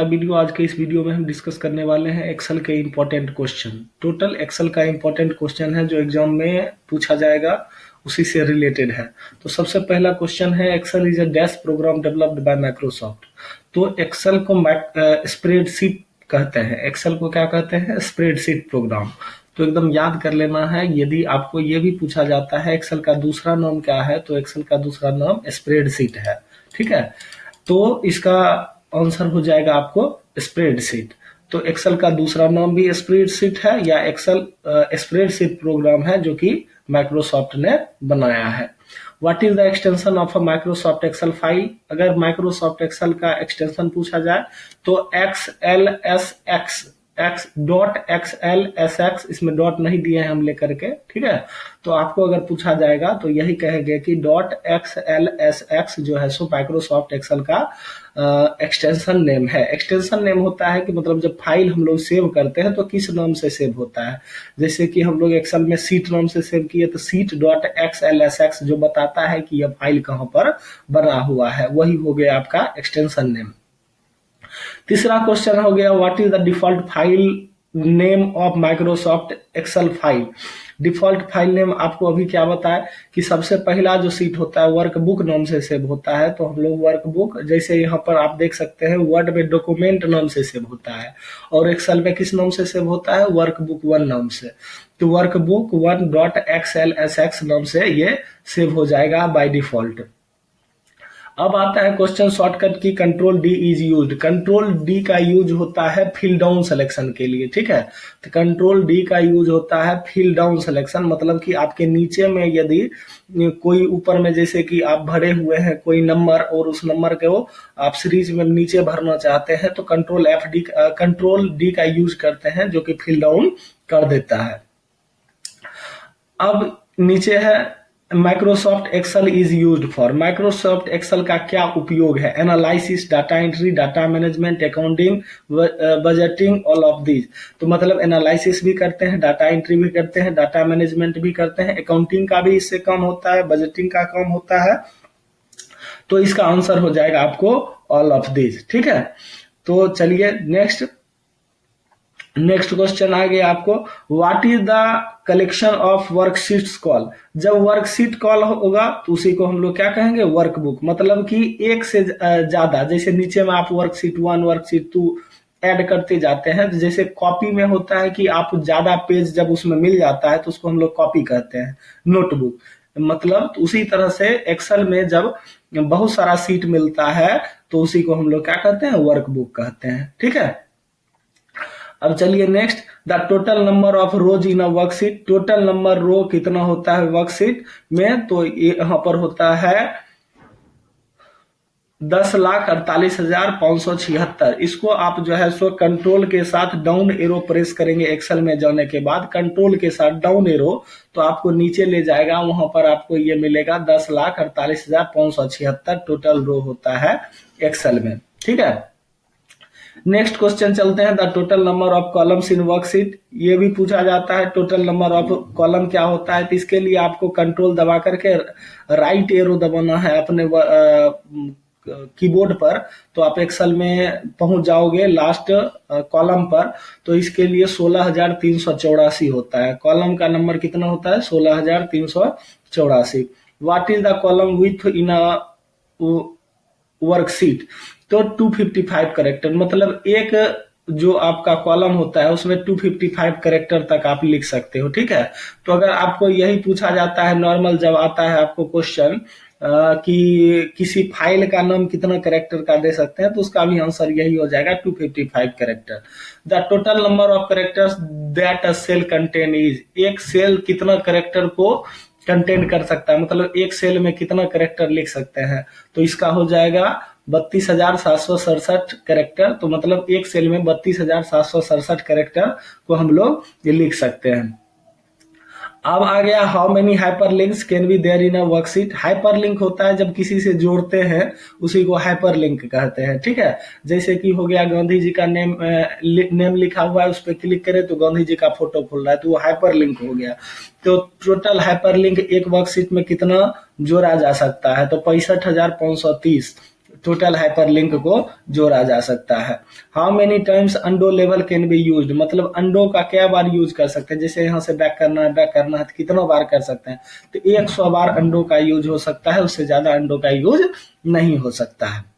Video आज के इस वीडियो में हम डिस्कस करने वाले हैं एक्सेल के इम्पोर्टेंट क्वेश्चन। टोटल एक्सेल का इम्पोर्टेंट क्वेश्चन है जो एग्जाम में पूछा जाएगा, उसी से रिलेटेड है। तो सबसे पहला क्वेश्चन है, Excel is a dash program developed by Microsoft. तो एक्सेल को स्प्रेडशीट कहते हैं। एक्सेल को क्या कहते हैं? Spreadsheet program. तो एकदम याद कर लेना है। यदि आपको ये भी पूछा जाता है एक्सेल का दूसरा नाम क्या है, तो एक्सेल का दूसरा नाम स्प्रेडशीट है। ठीक है, तो इसका आंसर हो जाएगा आपको स्प्रेडशीट। तो एक्सेल का दूसरा नाम भी स्प्रेडशीट है या एक्सेल स्प्रेडशीट प्रोग्राम है जो कि माइक्रोसॉफ्ट ने बनाया है। What is the extension of a Microsoft Excel file? अगर माइक्रोसॉफ्ट एक्सेल का एक्सटेंशन पूछा जाए तो XLSX इसमें डॉट नहीं दिए हैं हम लेकर के। ठीक है, तो आपको अगर पूछा जाएगा तो यही कहेंगे कि .XLSX जो है सो माइक्रोसॉफ्ट एक्सेल का एक्सटेंशन नेम है। एक्सटेंशन नेम होता है कि मतलब जब फाइल हम लोग सेव करते हैं तो किस नाम से सेव होता है। जैसे कि हम लोग एक्सेल में सीट नाम से सेव किए तो sheet.xlsx जो बताता है कि यह फाइल कहां पर बना हुआ है, वही हो गया आपका एक्सटेंशन नेम। तीसरा क्वेश्चन हो गया, what is the default file name of Microsoft Excel file? Default file name आपको अभी क्या बताया कि सबसे पहला जो सीट होता है वर्कबुक नाम से सेव होता है। तो हम लोग वर्कबुक, जैसे यहाँ पर आप देख सकते हैं वर्ड में डॉक्यूमेंट नाम से सेव होता है, और एक्सेल में किस नाम से सेव होता है? वर्कबुक 1 नाम से। तो वर्कबुक 1.xlsx नाम से ये सेव हो जाएगा बाय डिफॉल्ट। अब आता है क्वेश्चन शॉर्टकट की control D is used. Control D का यूज होता है फिल डाउन सिलेक्शन के लिए। ठीक है, तो कंट्रोल डी का यूज होता है फिल डाउन सिलेक्शन, मतलब कि आपके नीचे में यदि कोई ऊपर में जैसे कि आप भरे हुए हैं कोई नंबर और उस नंबर के वो आप सीरीज में नीचे भरना चाहते हैं तो कंट्रोल डी का यूज करते हैं जो कि फिल डाउन कर देता है। अब नीचे है Microsoft Excel is used for. Microsoft Excel का क्या उपयोग है? Analysis, data entry, data management, accounting, budgeting, all of these. तो मतलब एनालिसिस भी करते हैं, डाटा एंट्री भी करते हैं, डाटा मैनेजमेंट भी करते हैं, अकाउंटिंग का भी इससे काम होता है, बजटिंग का काम होता है। तो इसका आंसर हो जाएगा आपको ऑल ऑफ दीज। ठीक है, तो चलिए नेक्स्ट क्वेश्चन आ गया आपको, what is the collection of worksheets call? जब वर्कशीट कॉल होगा तो उसी को हम लोग क्या कहेंगे? वर्कबुक। मतलब कि एक से ज्यादा, जैसे नीचे में आप वर्कशीट 1 वर्कशीट 2 ऐड करते जाते हैं। जैसे कॉपी में होता है कि आप ज्यादा पेज जब उसमें मिल जाता है तो उसको हम लोग कॉपी कहते हैं, नोटबुक। मतलब तो उसी तरह से एक्सेल में जब बहुत सारा सीट मिलता है तो उसी को हम लोग क्या कहते हैं? वर्कबुक कहते हैं। ठीक है, अब चलिए next, the total number of rows in a worksheet. Total number row कितना होता है वर्कशीट में? तो यहाँ पर होता है 10,48,576। इसको आप जो है सो कंट्रोल के साथ डाउन एरो प्रेस करेंगे एक्सेल में जाने के बाद, कंट्रोल के साथ डाउन एरो, तो आपको नीचे ले जाएगा। वहां पर आपको ये मिलेगा 10,48,576 टोटल रो होता है एक्सेल में। ठीक है, नेक्स्ट क्वेश्चन चलते हैं, the total number of columns in worksheet. ये भी पूछा जाता है टोटल नंबर ऑफ कॉलम क्या होता है। तो इसके लिए आपको कंट्रोल दबा करके राइट एरो दबाना है अपने कीबोर्ड पर, तो आप एक्सेल में पहुंच जाओगे लास्ट कॉलम पर। तो इसके लिए 16,384 होता है। कॉलम का नंबर कितना होता है? 16,384। What is the column with in a worksheet? तो 255 करेक्टर, मतलब एक जो आपका कॉलम होता है उसमें 255 करेक्टर तक आप लिख सकते हो। ठीक है, तो अगर आपको यही पूछा जाता है नॉर्मल, जब आता है आपको क्वेश्चन कि किसी फाइल का नाम कितना करेक्टर का दे सकते हैं, तो उसका भी आंसर यही हो जाएगा 255 character. The total number of characters that a cell contain is. एक सेल कितना करेक्टर को कंटेन कर सकता है, मतलब एक सेल में कितना करेक्टर लिख सकते हैं? तो इसका हो जाएगा 32,767 करेक्टर। तो मतलब एक सेल में 32,767 करेक्टर को हम लोग ये लिख सकते हैं। अब आ गया, how many hyperlinks can be there in a worksheet. Hyperlink होता है जब किसी से जोड़ते हैं, उसी को हाइपरलिंक कहते हैं। ठीक है, जैसे कि हो गया गांधी जी का नेम लिखा हुआ है, उस पर क्लिक करें तो गांधी जी का फोटो खुल रहा है, तो वो हाइपरलिंक हो गया। तो टोटल हाइपरलिंक एक वर्कशीट में कितना जोड़ा जा सकता है? तो 65,530। टोटल हाइपरलिंक को जोड़ा जा सकता है। How many times undo level can be used, मतलब अंडो का क्या बार यूज कर सकते हैं, जैसे यहाँ से बैक करना है तो कितना बार कर सकते हैं, तो 100 बार अंडो का यूज हो सकता है, उससे ज्यादा अंडो का यूज नहीं हो सकता है।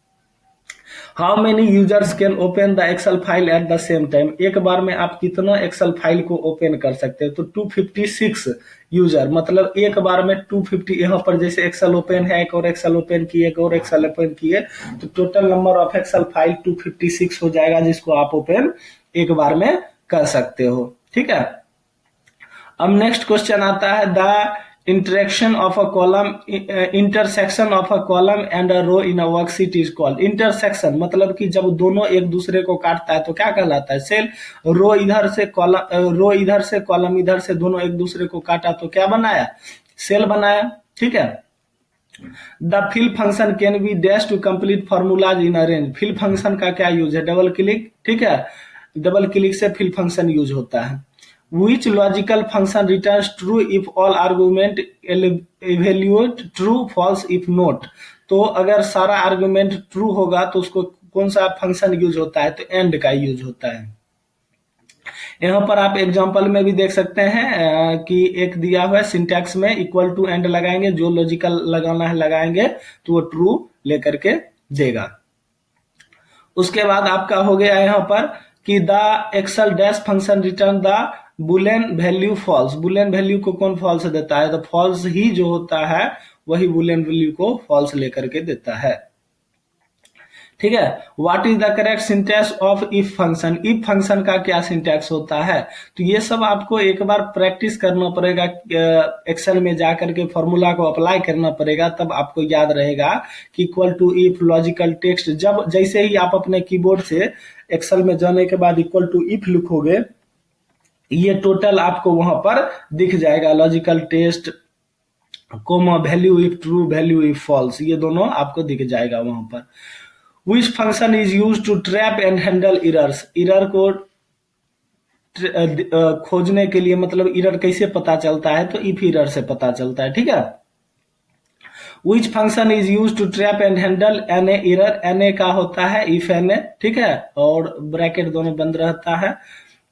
How many users can open the Excel file at the same time, एक बार में आप कितना एक्सेल फाइल को ओपन कर सकते हैं, तो 256 यूजर, मतलब एक बार में 250, यहाँ पर जैसे एक्सेल ओपन है, एक और एक्सेल ओपन किए, एक और एक्सेल ओपन किए, तो total number of Excel file 256 हो जाएगा, जिसको आप ओपन एक बार में कर सकते हो। ठीक है, अब नेक्स्ट क्वेश्चन आता है, the interaction of a column, intersection of a column and a row in a worksheet is called. Intersection मतलब कि जब दोनों एक दूसरे को काटता है तो क्या कहलाता है, सेल। रो इधर से कॉलम, रो इधर से कॉलम इधर से, दोनों एक दूसरे को काटा तो क्या बनाया, सेल बनाया। ठीक है, the fill function can be dash to complete formulas in a range. Fill function का क्या यूज है, डबल क्लिक। ठीक है, डबल क्लिक से फिल फंक्शन यूज होता है। Which logical function returns true if all argument evaluate true, false if not। तो अगर सारा आर्गुमेंट ट्रू होगा तो उसको कौन सा फंक्शन यूज होता है, तो एंड का यूज होता है। यहाँ पर आप एग्जांपल में भी देख सकते हैं कि एक दिया हुआ है, सिंटैक्स में इक्वल टू एंड लगाएंगे, जो लॉजिकल लगाना है लगाएंगे तो वो ट्रू लेकर के देगा। उसके बाद आपका हो गया यहाँ पर कि the Excel dash function return the Boolean value false. Boolean value को कौन फॉल्स देता है, तो फॉल्स ही जो होता है वही बुलियन वैल्यू को फॉल्स लेकर के देता है। ठीक है, what is the correct syntax of if function. If function का क्या सिंटैक्स होता है, तो ये सब आपको एक बार प्रैक्टिस करना पड़ेगा, एक्सेल में जाकर के फॉर्मूला को अप्लाई करना पड़ेगा, तब आपको याद रहेगा कि equal to if logical text, जब जैसे ही आप अपने कीबोर्ड से एक्सेल में जाने के बाद इक्वल टू इफ लिखोगे, ये टोटल आपको वहां पर दिख जाएगा, logical test comma value if true value if false, ये दोनों आपको दिख जाएगा वहां पर। Which function is used to trap and handle errors। Error को खोजने के लिए, मतलब एरर कैसे पता चलता है, तो इफ एरर से पता चलता है। ठीक है, Which function is used to trap and handle NA error। NA का होता है if NA। ठीक है, और ब्रैकेट दोनों बंद रहता है।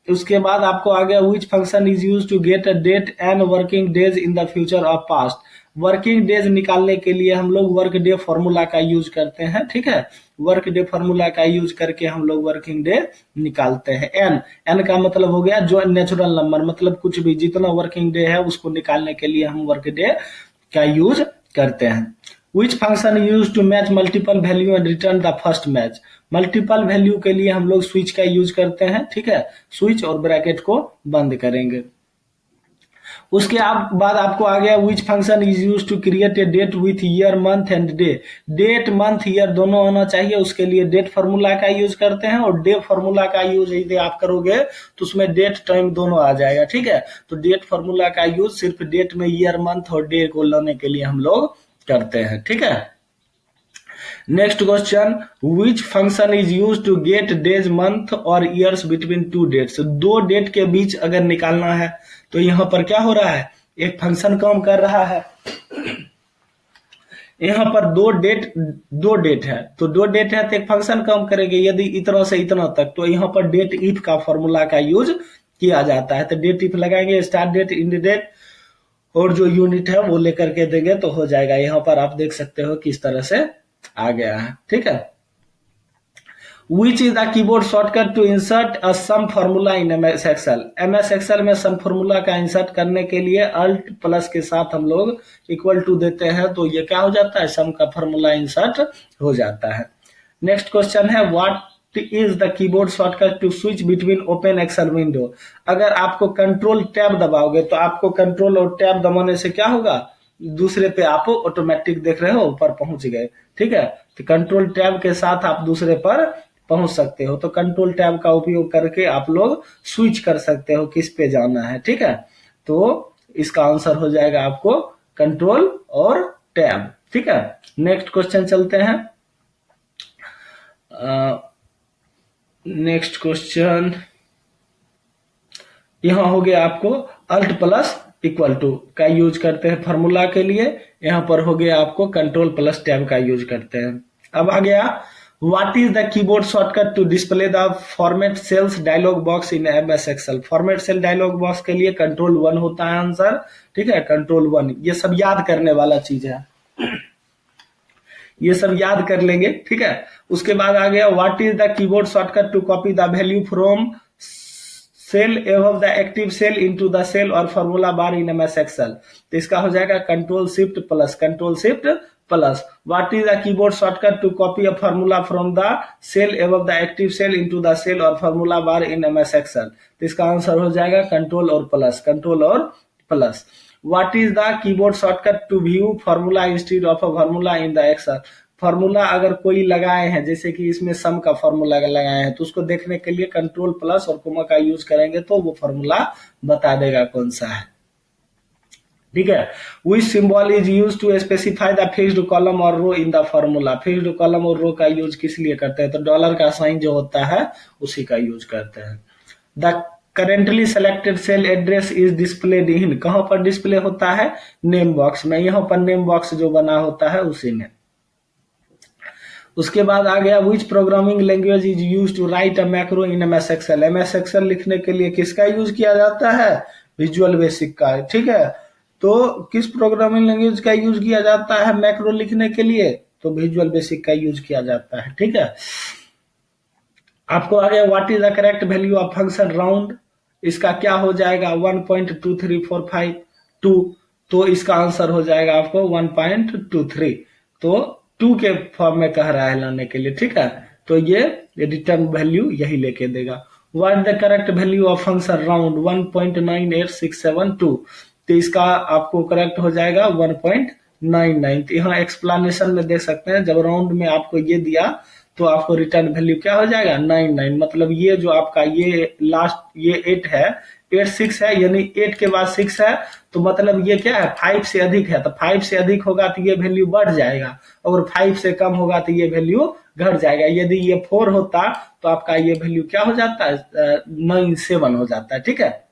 उसके बाद आपको आ गया which function is used to get a date and working days in the future or past। Working days निकालने के लिए हम लोग वर्क डे फॉर्मूला का यूज करते हैं। ठीक है, वर्क डे फॉर्मूला का यूज करके हम लोग वर्किंग डे निकालते हैं। एन, एन का मतलब हो गया जो नेचुरल नंबर, मतलब कुछ भी जितना वर्किंग डे है उसको निकालने के लिए हम वर्क डे का यूज करते हैं। Which function used to match multiple value and return the first match। Multiple value के लिए हम लोग स्विच का यूज करते हैं। ठीक है, स्विच और ब्रैकेट को बंद करेंगे। उसके बाद आपको आ गया which function is used to create a date with year month and day। Date month year दोनों होना चाहिए, उसके लिए डेट फार्मूला का यूज करते हैं, और डे फार्मूला का यूज यदि आप करोगे तो उसमें डेट टाइम दोनों आ जाएगा। ठीक है, तो डेट फार्मूला का यूज सिर्फ डेट में ईयर मंथ और डे को लाने के लिए हम लोग करते हैं। ठीक है, next question, which function is use to get days month और ईयर्स बिटवीन टू डेट्स। दो डेट के बीच अगर निकालना है तो यहाँ पर क्या हो रहा है, एक फंक्शन काम कर रहा है। यहाँ पर दो डेट है, तो दो डेट है तो एक फंक्शन काम करेंगे, यदि इतना से इतना तक, तो यहाँ पर डेट इफ का फॉर्मूला का यूज किया जाता है। तो डेट इफ लगाएंगे, स्टार्ट डेट, एंड डेट, और जो यूनिट है वो लेकर के देंगे तो हो जाएगा। यहाँ पर आप देख सकते हो किस तरह से आ गया है। ठीक है, Which is the keyboard shortcut to insert a sum formula in MS Excel। MS Excel में sum formula का इंसर्ट करने के लिए Alt प्लस के साथ हम लोग इक्वल टू देते हैं, तो ये क्या हो जाता है, सम का फॉर्मूला इंसर्ट हो जाता है। नेक्स्ट क्वेश्चन है, what is the keyboard shortcut to switch between open Excel window. अगर आपको कंट्रोल टैब दबाओगे तो आपको कंट्रोल और टैब दबाने से क्या होगा, दूसरे पे आप ऑटोमेटिक देख रहे हो ऊपर पहुंच गए। ठीक है, तो कंट्रोल टैब के साथ आप दूसरे पर पहुंच सकते हो, तो कंट्रोल टैब का उपयोग करके आप लोग स्विच कर सकते हो किस पे जाना है। ठीक है, तो इसका आंसर हो जाएगा आपको कंट्रोल और टैब। ठीक है, नेक्स्ट क्वेश्चन चलते हैं। नेक्स्ट क्वेश्चन यहां हो गया आपको अल्ट प्लस इक्वल टू का यूज करते हैं फॉर्मूला के लिए, यहां पर हो गया आपको कंट्रोल प्लस टैब का यूज करते हैं। अब आ गया what is the keyboard shortcut to display the format cells dialog box in MS Excel. Format cell dialog box के लिए कंट्रोल 1 होता है आंसर, ठीक है, कंट्रोल 1। ये सब याद करने वाला चीज है, ये सब याद कर लेंगे, ठीक है। उसके बाद आ गया what is the keyboard shortcut to copy the value from cell above the active cell into the cell और formula bar in MS Excel. तो इसका हो जाएगा control shift plus, control shift plus. What is the keyboard shortcut to copy a formula from the cell above the active cell into the cell और formula bar in MS Excel. तो इसका answer हो जाएगा control और plus, control और plus. What is the keyboard shortcut to view formula instead of a formula in the Excel. Formula अगर कोई लगाए हैं, जैसे कि इसमें सम का फार्मूला लगाए हैं, तो उसको देखने के लिए कंट्रोल प्लस और कोमा का यूज करेंगे तो वो फार्मूला बता देगा कौन सा है, ठीक है। Which symbol is use to specify the fixed column और row in the formula. Fixed column और रो का यूज किस लिए करते हैं, तो डॉलर का साइन जो होता है उसी का यूज करते हैं। The currently selected cell address is displayed in, कहां पर डिस्प्ले होता है, नेम बॉक्स में। यहाँ पर नेम बॉक्स जो बना होता है उसी में। उसके बाद आ गया which programming language is use to write a macro in MS Excel. MS Excel लिखने के लिए किसका यूज किया जाता है, विजुअल बेसिक का, ठीक है। तो किस प्रोग्रामिंग लैंग्वेज का यूज किया जाता है मैक्रो लिखने के लिए, तो विजुअल बेसिक का यूज किया जाता है, ठीक है। आपको आ गया what is the correct value of function round. इसका क्या हो जाएगा 1.23452, तो इसका आंसर हो जाएगा आपको 1.23। तो 2 के फॉर्म में कह रहा है लाने के लिए, ठीक है। तो ये रिटर्न वैल्यू यही लेके देगा। What the correct value of function round 1.98672, तो इसका आपको करेक्ट हो जाएगा 1.99। तो यहाँ एक्सप्लेनेशन में देख सकते हैं, जब राउंड में आपको ये दिया तो आपको रिटर्न वैल्यू क्या हो जाएगा 99। मतलब ये जो आपका ये लास्ट ये 8 है, 8 6 है, यानी 8 के बाद 6 है, तो मतलब ये क्या है 5 से अधिक है। तो 5 से अधिक होगा तो ये वैल्यू बढ़ जाएगा, और 5 से कम होगा तो ये वैल्यू घट जाएगा। यदि ये 4 होता तो आपका ये वैल्यू क्या हो जाता है 97 हो जाता है, ठीक है।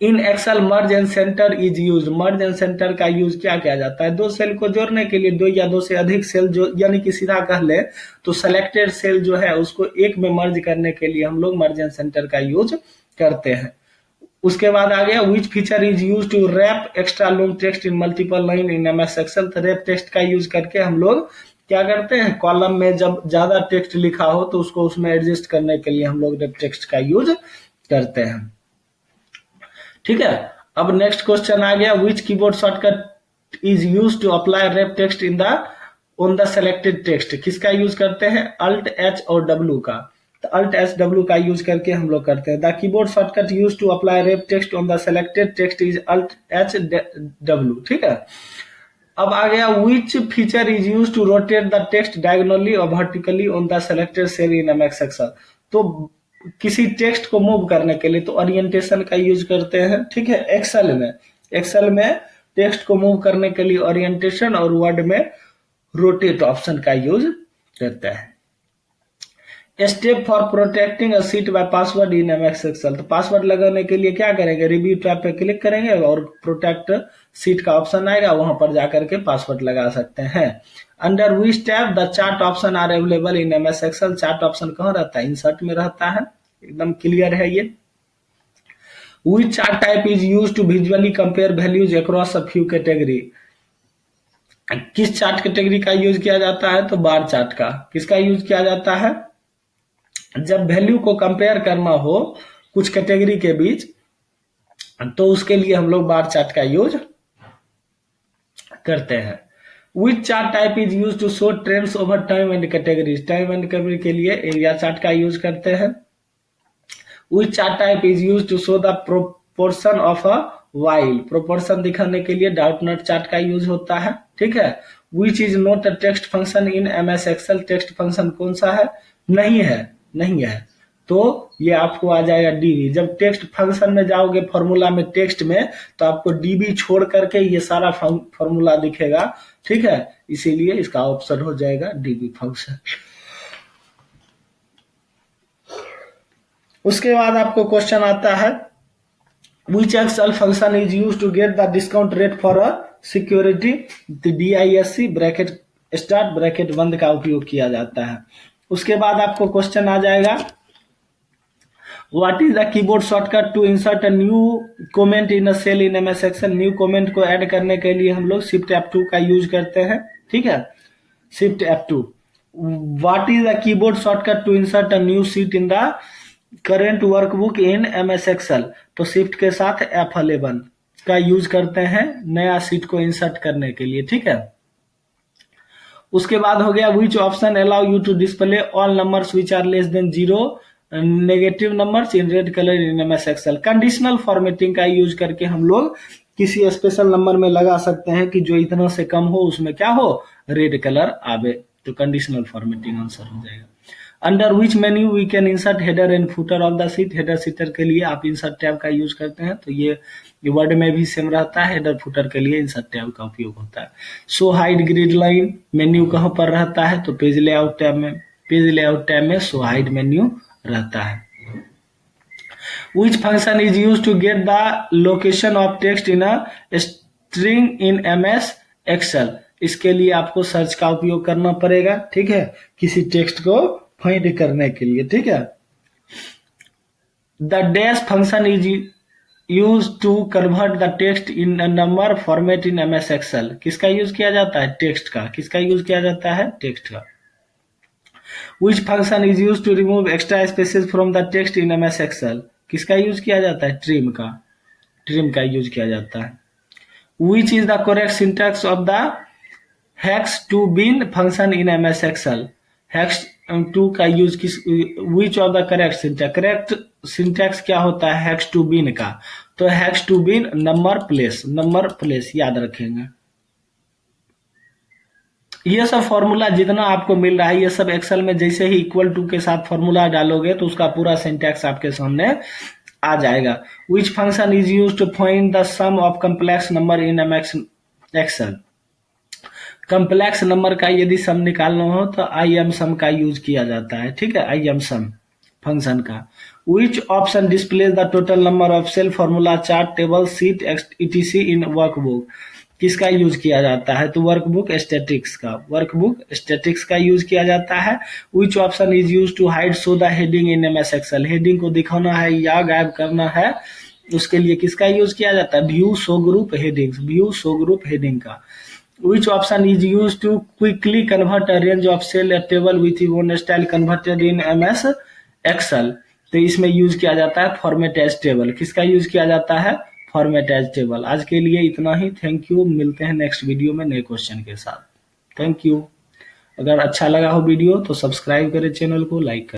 In Excel merge and centre is use, merge and centre का यूज क्या किया जाता है, दो सेल को जोड़ने के लिए, दो या दो से अधिक सेल जो, यानी कि सीधा कह ले तो सेलेक्टेड सेल जो है उसको एक में मर्ज करने के लिए हम लोग मर्ज एंड सेंटर का यूज करते हैं। उसके बाद आ गया which feature is use to wrap extra long text in multiple line in MS Excel. तो रैप टेक्स्ट का यूज करके हम लोग क्या करते हैं, कॉलम में जब ज्यादा टेक्स्ट लिखा हो तो उसको उसमें एडजस्ट करने के लिए हम लोग रैप टेक्स्ट का यूज करते हैं, ठीक है। अब नेक्स्ट क्वेश्चन आ गया which keyboard shortcut is use to apply wrap text in the on the selected text. किसका यूज करते हैं, अल्ट एच और डब्ल्यू का। तो अल्ट एच डब्ल्यू का यूज करके हम लोग करते हैं। The keyboard shortcut use to apply wrap text on the selected text is alt H W, ठीक है। अब आ गया which feature is use to rotate the text diagonally और vertically on the selected cell in MS Excel. तो किसी text को move करने के लिए तो ओरिएंटेशन का यूज करते हैं, ठीक है। एक्सेल में टेक्स्ट को मूव करने के लिए ओरिएंटेशन और वर्ड में रोटेट ऑप्शन का यूज करते हैं। Step for protecting a sheet by password in MS Excel. तो पासवर्ड लगाने के लिए क्या करेंगे, रिव्यू टैब पे क्लिक करेंगे और प्रोटेक्ट सीट का ऑप्शन आएगा, वहां पर जाकर के पासवर्ड लगा सकते हैं। Under which tab the chart option are available in MS Excel. Chart option कहाँ रहता है, इंसर्ट में रहता है, एकदम क्लियर है ये। Which chart type is use to visually compare values across a few category. किस चार्ट कैटेगरी का यूज किया जाता है, तो बार चार्ट का। किसका यूज किया जाता है, जब वैल्यू को कंपेयर करना हो कुछ कैटेगरी के बीच, तो उसके लिए हम लोग बार चार्ट का यूज करते हैं। Which chart type is use to show trends over time and categories. Time and category के लिए एरिया चार्ट का यूज करते हैं। Which chart type is use to show the proportion of a whole. Proportion दिखाने के लिए doughnut chart का use होता है, ठीक है। Which is not a text function in MS Excel. Text function कौन सा है, नहीं है, तो ये आपको आ जाएगा डीबी। जब टेक्स्ट फंक्शन में जाओगे फॉर्मूला में टेक्स्ट में, तो आपको डीबी छोड़ करके ये सारा फॉर्मूला दिखेगा, ठीक है। इसीलिए इसका ऑप्शन हो जाएगा डीबी फंक्शन। उसके बाद आपको क्वेश्चन आता है which Excel function is use to get the discount rate for a security. DISC bracket start bracket बंद का उपयोग किया जाता है। उसके बाद आपको क्वेश्चन आ जाएगा, what is the keyboard shortcut to insert a new comment in a cell in MS Excel. New comment को ऐड करने के लिए हम लोग शिफ्ट F2 का यूज करते हैं, ठीक है, shift F2। What is the keyboard shortcut to insert a new sheet in the current workbook in MS Excel. तो शिफ्ट के साथ F11 का यूज करते हैं नया शीट को इंसर्ट करने के लिए, ठीक है। उसके बाद हो गया, which option allow you to display all numbers which are less than 0 negative numbers in red colour in MS Excel. Conditional formatting का यूज करके हम लोग किसी स्पेशल नंबर में लगा सकते हैं कि जो इतना से कम हो उसमें क्या हो, रेड कलर आवे, तो कंडीशनल फॉर्मेटिंग आंसर हो जाएगा। Under which menu we can insert header and footer of the sheet. Header सीटर के लिए आप इंसर्ट टैब का यूज करते हैं, तो ये वर्ड में भी सेम रहता है। हेडर फुटर के लिए इंसर्ट टैब का उपयोग होता है। Show hide grid line menu कहाँ पर रहता है, तो पेज लेआउट टैब में। पेज लेआउट टैब में शो हाइड मेन्यू रहता है। Which function is used to get the location of text in a string in MS Excel। इसके लिए आपको सर्च का उपयोग करना पड़ेगा, ठीक है, किसी टेक्स्ट को फाइंड करने के लिए, ठीक है। The dash function is used to convert the text in a number format in MS Excel। किसका यूज किया जाता है, टेक्स्ट का। किसका यूज किया जाता है, टेक्स्ट का। Which function is used to remove extra spaces from the text in MS Excel। किसका यूज किया जाता है, ट्रिम का। ट्रिम का यूज किया जाता है। Which is the correct syntax of the hex to bin function in MS Excel। hex to का यूज किस, which of the correct syntax। Correct syntax क्या होता है hex to bin का, तो hex to bin number place, number place याद रखेंगे। ये सब फॉर्मूला जितना आपको मिल रहा है, ये सब एक्सेल में जैसे ही इक्वल टू के साथ फॉर्मूला डालोगे तो उसका पूरा सिंटैक्स आपके सामने आ जाएगा। Which function is use to find the sum of complex number in Excel. Complex number का यदि सम निकालना हो तो आई एम सम का यूज किया जाता है, ठीक है, आई एम सम फंक्शन का। Which option displays the total number of cell formula chart table sheet etc in workbook. किसका यूज किया जाता है, तो वर्कबुक स्टैटिक्स का। वर्कबुक स्टैटिक्स का यूज किया जाता है। Which option is use to hide show the heading in MS Excel. Heading को दिखाना है या गायब करना है, उसके लिए किसका यूज किया जाता है, view show group headings. View show group heading का। Which option is used to quickly convert a range of cell a table with one style converted in MS Excel। तो इसमें यूज किया जाता है फॉर्मेट एज टेबल। किसका use किया जाता है, फॉर्मेट एज टेबल। आज के लिए इतना ही, थैंक यू। मिलते हैं नेक्स्ट वीडियो में नए क्वेश्चन के साथ। Thank you. अगर अच्छा लगा हो वीडियो तो सब्सक्राइब करें चैनल को, लाइक करें।